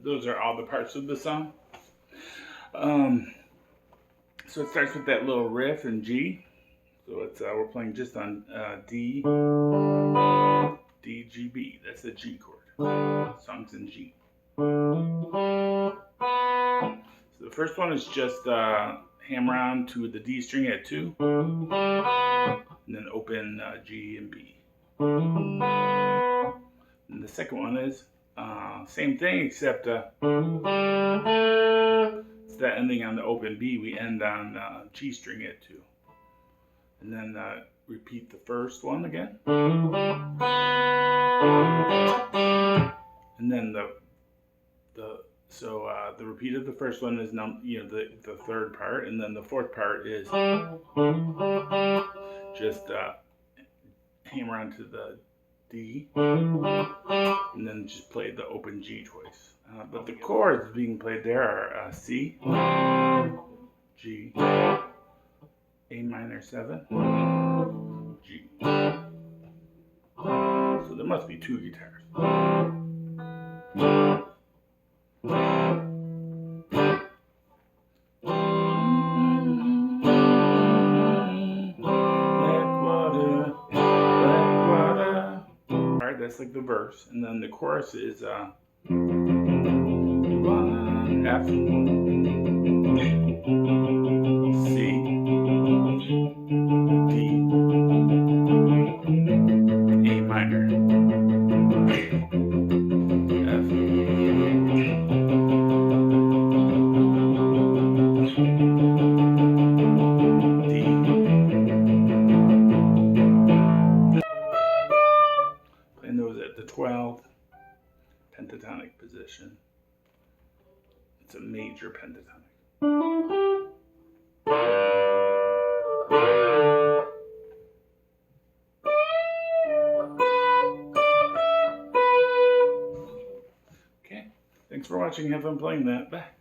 Those are all the parts of the song. So it starts with that little riff in G. So it's we're playing just on D, D, G, B. That's the G chord. Song's in G. So the first one is just hammer on to the D string at 2, and then open G and B. And the second one is same thing, except instead of ending on the open B, we end on G string at 2. And then repeat the first one again. And then the repeat of the first one is the third part, and then the fourth part is just hammer onto the D, and then just play the open G twice. But the chords being played there are C, G, A minor 7, G. So there must be 2 guitars. That's like the verse, and then the chorus is F, D, C, D, A minor, F, D. Playing those at the 12th pentatonic position. It's a major pentatonic. Okay, thanks for watching. Have fun playing that. Bye.